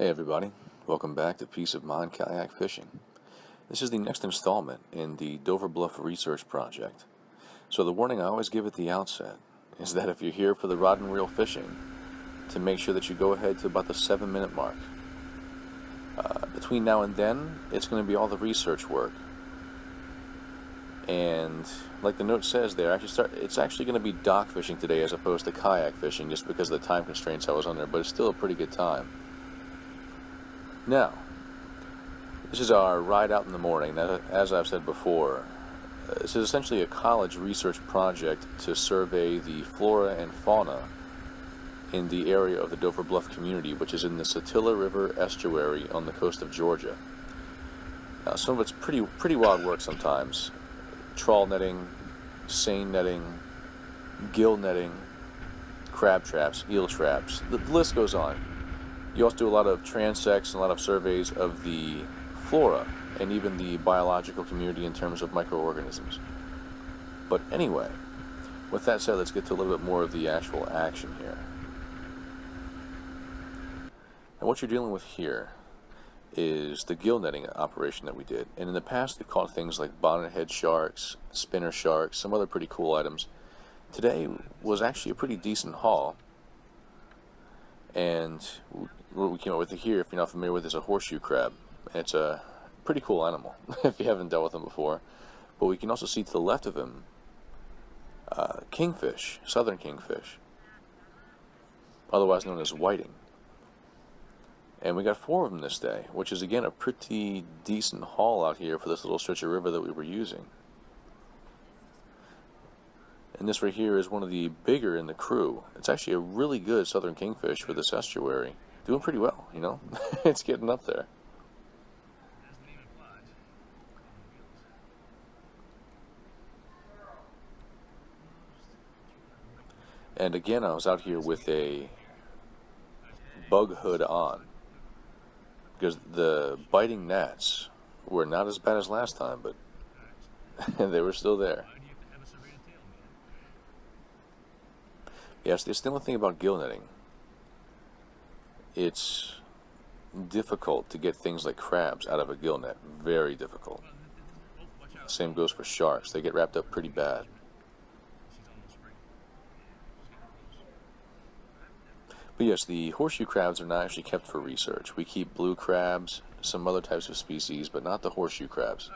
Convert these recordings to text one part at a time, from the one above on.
Hey everybody, welcome back to Peace of Mind Kayak Fishing. This is the next installment in the Dover Bluff Research Project. So the warning I always give at the outset is that if you're here for the rod and reel fishing, to make sure that you go ahead to about the 7-minute mark. Between now and then, it's going to be all the research work. And like the note says there, it's actually going to be dock fishing today as opposed to kayak fishing just because of the time constraints I was under, but it's still a pretty good time. Now, this is our ride out in the morning. Now, as I've said before, this is essentially a college research project to survey the flora and fauna in the area of the Dover Bluff community, which is in the Satilla River estuary on the coast of Georgia. Now, some of it's pretty wild work sometimes. Trawl netting, seine netting, gill netting, crab traps, eel traps. The list goes on. You also do a lot of transects and a lot of surveys of the flora and even the biological community in terms of microorganisms. But anyway, with that said, let's get to a little bit more of the actual action here. And what you're dealing with here is the gill netting operation that we did. And in the past, we caught things like bonnethead sharks, spinner sharks, some other pretty cool items. Today was actually a pretty decent haul. And what we came up with here, if you're not familiar with, is a horseshoe crab. It's a pretty cool animal if you haven't dealt with them before. But we can also see to the left of him kingfish, southern kingfish, otherwise known as whiting. And we got 4 of them this day, which is again a pretty decent haul out here for this little stretch of river that we were using. And this right here is one of the bigger in the crew. It's actually a really good southern kingfish for this estuary. Doing pretty well, you know? It's getting up there. And again, I was out here with a bug hood on, because the biting gnats were not as bad as last time, but they were still there. Yes, it's the only thing about gill netting. It's difficult to get things like crabs out of a gill net. Very difficult. Same goes for sharks. They get wrapped up pretty bad. But yes, the horseshoe crabs are not actually kept for research. We keep blue crabs, some other types of species, but not the horseshoe crabs.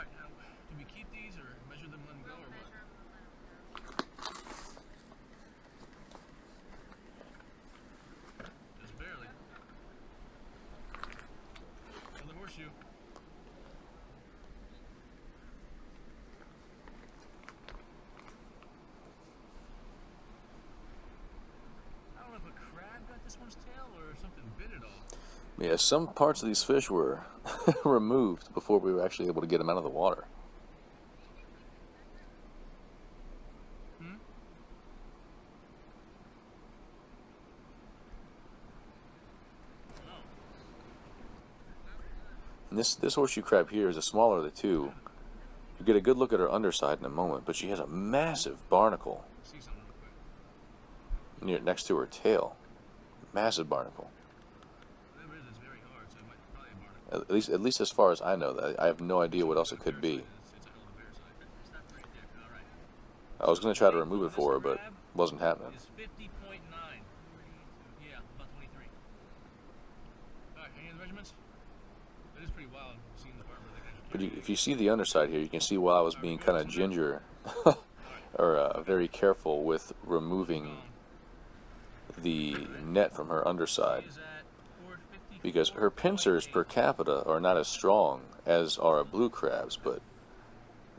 Yeah, some parts of these fish were removed before we were actually able to get them out of the water. And this horseshoe crab here is the smaller of the two. You get a good look at her underside in a moment, but she has a massive barnacle next to her tail. Massive barnacle. At least as far as I know, that I have no idea what else it could be. I was going to try to remove it for her, but it wasn't happening. But if you see the underside here, you can see why I was being kind of ginger or very careful with removing the net from her underside, because her pincers per capita are not as strong as are a blue crab's, but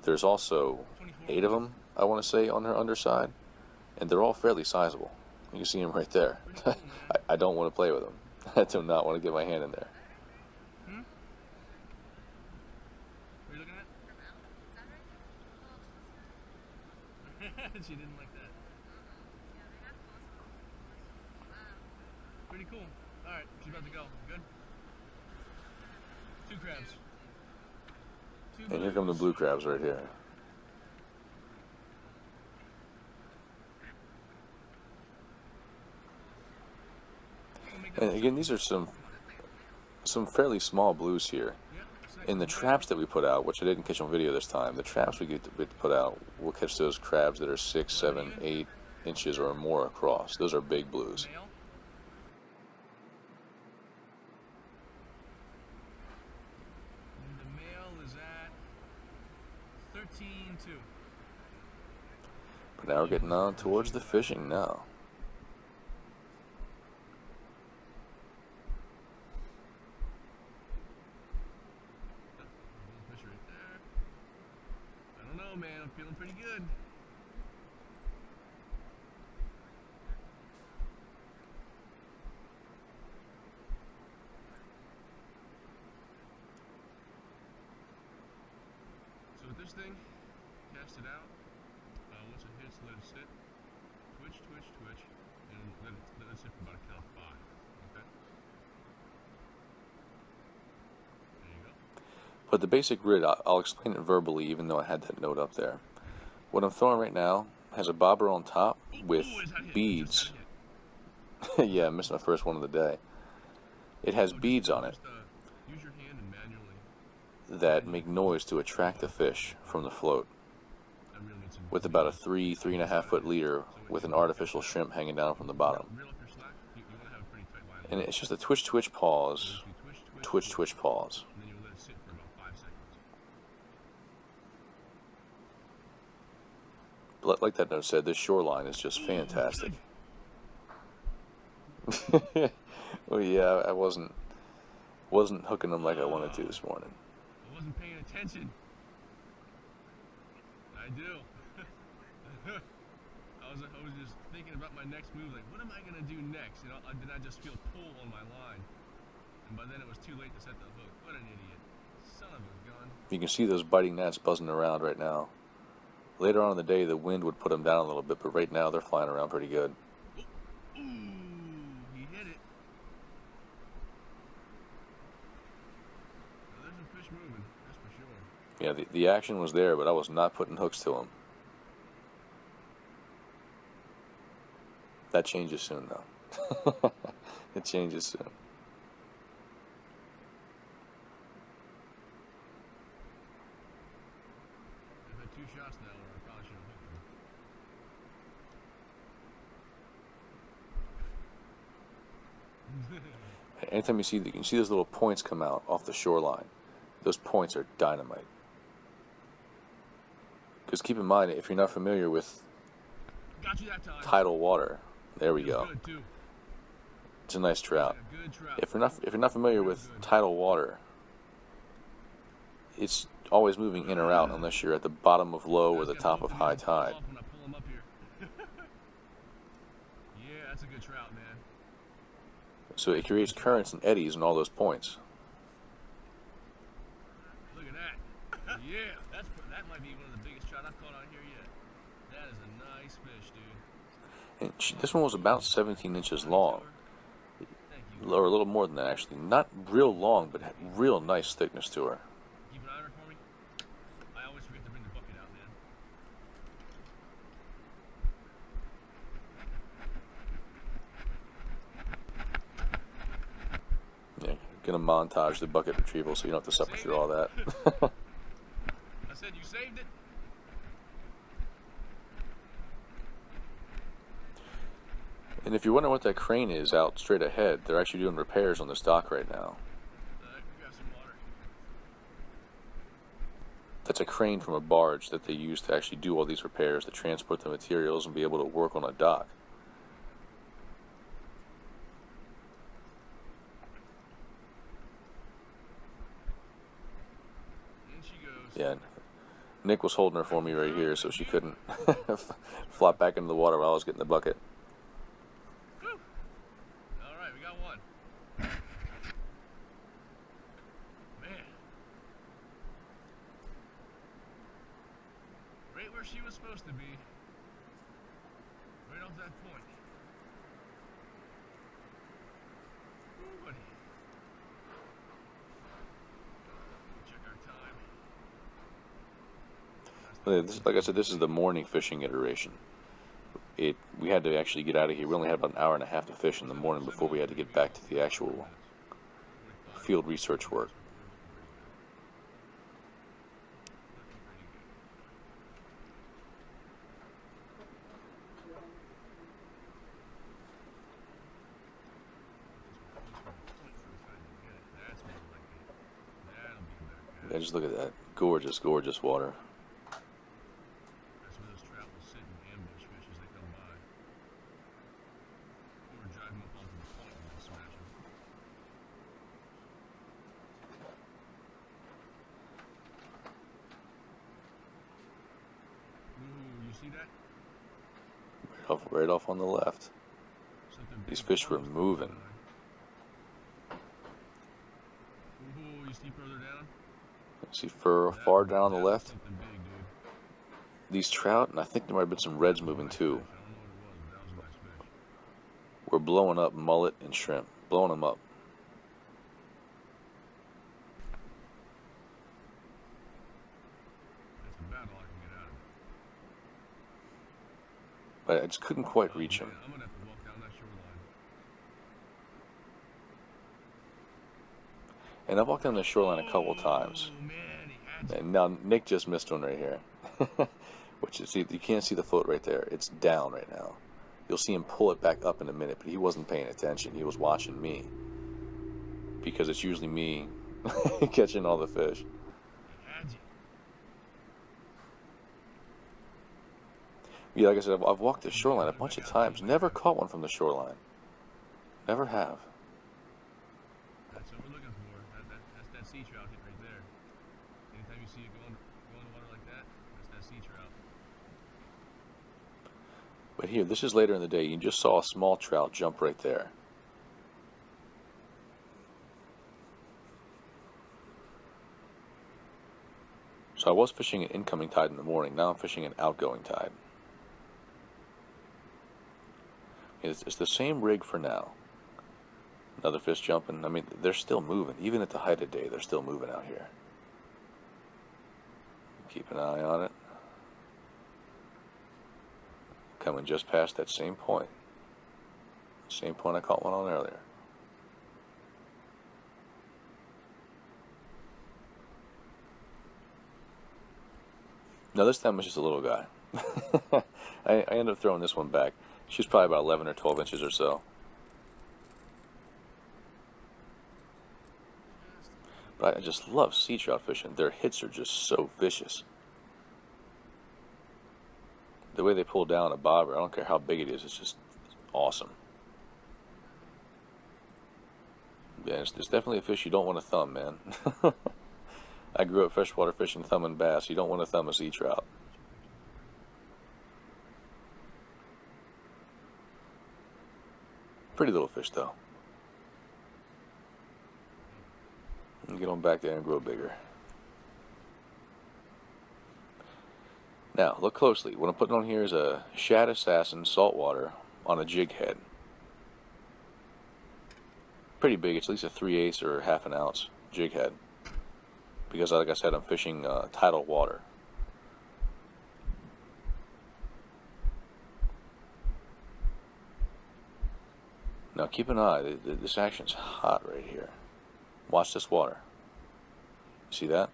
there's also 8 of them, I want to say, on her underside, and they're all fairly sizable. You can see them right there. I don't want to play with them. I do not want to get my hand in there. She didn't like that. Pretty cool. Alright, she's about to go. Good? 2 crabs. And here come the blue crabs right here. And again, these are some some fairly small blues here. Yep, In the second traps that we put out, which I didn't catch on video this time, the traps we get to put out, we'll catch those crabs that are 6, 7, 8 inches or more across. Those are big blues. male. And the male is at 13.2. But now we're getting on towards the fishing now. Fish right there. I don't know, man. I'm feeling pretty good. So with this thing, cast it out. Once it hits, let it sit. Twitch, twitch, twitch, and let it sit for about a count of 5. Okay. There you go. But the basic rig, I'll explain it verbally, even though I had that note up there. What I'm throwing right now has a bobber on top with beads. Yeah, I missed my first one of the day. It has beads on it Use your hand and manually. that make noise to attract the fish from the float, I really need some. with about a 3.5 foot leader with an artificial shrimp hanging down from the bottom. Reel up your slack. You want to have a pretty tight line. And it's just a twitch, twitch, pause, Basically twitch, twitch, pause. and then you let it sit for about 5 seconds. But like that note said, this shoreline is just fantastic. Well, yeah, I wasn't hooking them like I wanted to this morning. I wasn't paying attention. I do. I was just thinking about my next move, like, what am I gonna do next? You know, did I just feel pull on my line? And by then it was too late to set the hook. What an idiot. Son of a gun. You can see those biting gnats buzzing around right now. Later on in the day, the wind would put them down a little bit, but right now they're flying around pretty good. Ooh, he hit it. Well, there's some fish moving, that's for sure. Yeah, the action was there, but I was not putting hooks to them. That changes soon, though. It changes soon. I've had 2 shots now where I probably should have hooked them. Anytime you can see those little points come out off the shoreline. Those points are dynamite. Because keep in mind, if you're not familiar with Got you that time. tidal water, there we Feels go. good, too. It's a nice trout. Yeah, good trout. If you're not familiar with tidal water, it's always moving in or out unless you're at the bottom of low or the top of high tide. When I pull him up here. Yeah, that's a good trout, man. So it creates currents and eddies in all those points. Look at that. Yeah, that might be one of the biggest trout I've caught on here yet. That is a nice fish, dude. And this one was about 17 inches long, Thank you. or a little more than that actually. Not real long, but had real nice thickness to her. Keep an eye on her for me. I always forget to bring the bucket out, man. Yeah, gonna montage the bucket retrieval so you don't have to suffer through all that. I said you saved it. And if you're wondering what that crane is out straight ahead, they're actually doing repairs on this dock right now. We got some water. That's a crane from a barge that they use to actually do all these repairs, to transport the materials and be able to work on a dock. In she goes. Yeah, Nick was holding her for me right here so she couldn't flop back into the water while I was getting the bucket. Whew. All right, we got one. Man. Right where she was supposed to be. Right off that point. Ooh, buddy. Check our time. Like I said, this is the morning fishing iteration. We had to actually get out of here. We only had about an hour and a half to fish in the morning before we had to get back to the actual field research work. Yeah, just look at that. Gorgeous, gorgeous water. That's where those trout will sit and ambush fish as they come by. Or drive them up onto the point and they'll smash them. Ooh, you see that? Right off on the left. Something These big fish were almost moving. Ooh, you see further down? See far down on the left. Something big, dude. These trout, and I think there might have been some reds moving too. I don't know what it was, but that was a nice fish. We're blowing up mullet and shrimp. Blowing them up. That's about all I can get out of it. But I just couldn't quite reach him. I'm gonna have to walk down that shoreline. And I've walked down the shoreline a couple times. Oh, man, he had you. And now Nick just missed one right here. Which is, you can't see the float right there. It's down right now. You'll see him pull it back up in a minute, but he wasn't paying attention. He was watching me. Because it's usually me catching all the fish. He had you. Yeah, like I said, I've walked the shoreline a bunch of times. Never caught one from the shoreline. Never have. That's what we're looking for. That's that sea trout hit right there. Anytime you see it go in the water like that, that's that sea trout. But here, this is later in the day. You just saw a small trout jump right there. So I was fishing an incoming tide in the morning. Now I'm fishing an outgoing tide. It's the same rig for now. Another fish jumping. I mean, they're still moving. Even at the height of day, they're still moving out here. Keep an eye on it. Coming just past that same point. Same point I caught one on earlier. Now this time it's just a little guy. I ended up throwing this one back. She's probably about 11 or 12 inches or so. But I just love sea trout fishing. Their hits are just so vicious. The way they pull down a bobber, I don't care how big it is, it's just awesome. Yeah, it's definitely a fish you don't want to thumb, man. I grew up freshwater fishing, thumbing bass. You don't want to thumb a sea trout. Pretty little fish, though. And get on back there and grow bigger. Now, look closely. What I'm putting on here is a shad assassin saltwater on a jig head. Pretty big. It's at least a 3/8 or half an ounce jig head. Because, like I said, I'm fishing tidal water. Now, keep an eye. This action's hot right here. Watch this water. See that?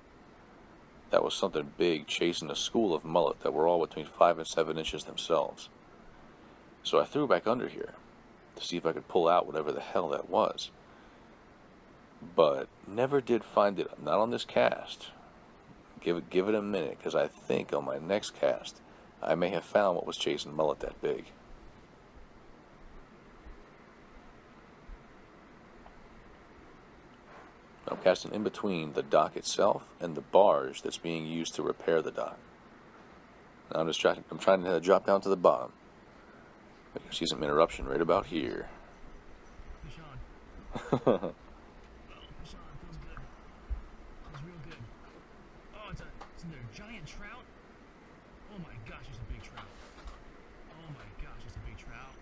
That was something big chasing a school of mullet that were all between 5 and 7 inches themselves. So I threw back under here to see if I could pull out whatever the hell that was. But never did find it. Not on this cast. Give it a minute, because I think on my next cast I may have found what was chasing mullet that big. I'm casting in between the dock itself and the barge that's being used to repair the dock. Now I'm trying to drop down to the bottom. You can see some interruption right about here. Fish on. Fish on. Feels good. Feels real good. Oh, it's in there. Giant trout. Oh my gosh, it's a big trout. Oh my gosh, it's a big trout.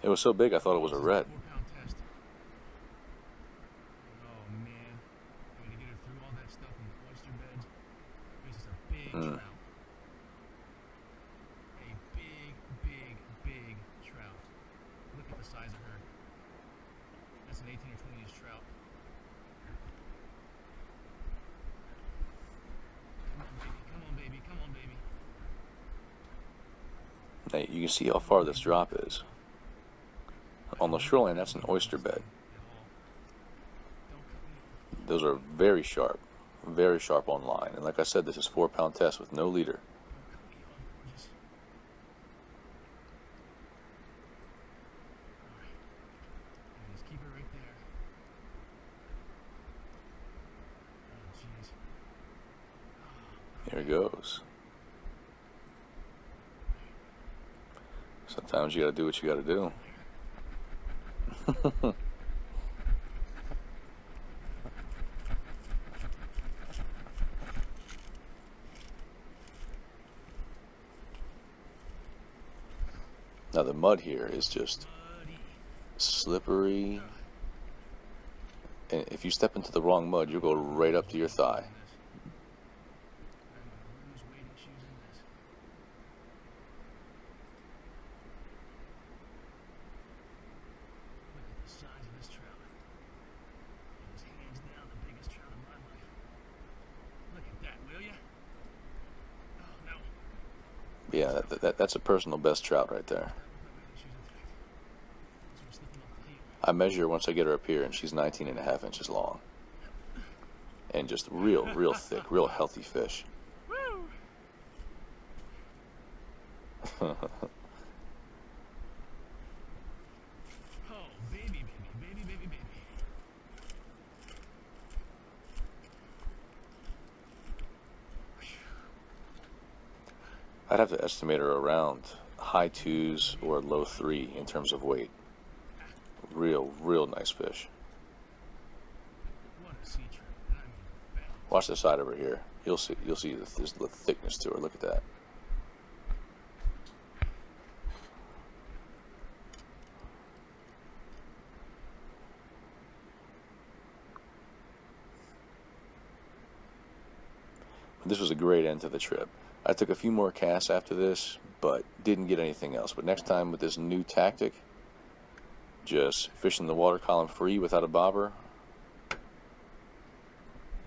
It was so big I thought it was a red. 4-pound test. Oh man. I gotta get her through all that stuff in the oyster beds. This is a big trout. A big trout. Look at the size of her. That's an 18 or 20 inch trout. Now you can see how far this drop is. On the shoreline, that's an oyster bed. Those are very sharp on line. And like I said, this is 4-pound test with no leader. Keep it right there. Oh, jeez. Here it goes. Sometimes you gotta do what you gotta do. Now the mud here is just slippery, and if you step into the wrong mud, you'll go right up to your thigh. Yeah, that's a personal best trout right there. I measure her once I get her up here, and she's 19.5 inches long. And just real thick, real healthy fish. Oh, baby. I'd have to estimate her around high 2s or low 3 in terms of weight. Real nice fish. What a sea trout. Watch the side over here. You'll see the thickness to her. Look at that. This was a great end to the trip. I took a few more casts after this, but didn't get anything else. But next time with this new tactic, just fishing the water column free without a bobber,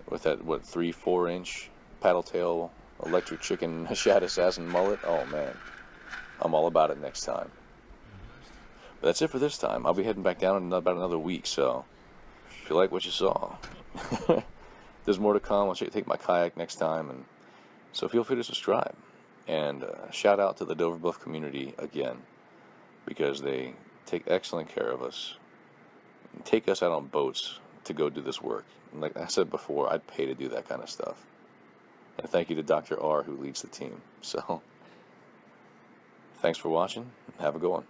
with that, 3-4 inch paddle tail electric chicken shad assassin mullet. Oh man, I'm all about it next time. But that's it for this time. I'll be heading back down in about another week, so if you like what you saw, there's more to come. I'll take my kayak next time, and so feel free to subscribe. And shout out to the Dover Bluff community again, because they take excellent care of us and take us out on boats to go do this work. And like I said before, I'd pay to do that kind of stuff. And thank you to Dr. R, who leads the team. So thanks for watching, and have a good one.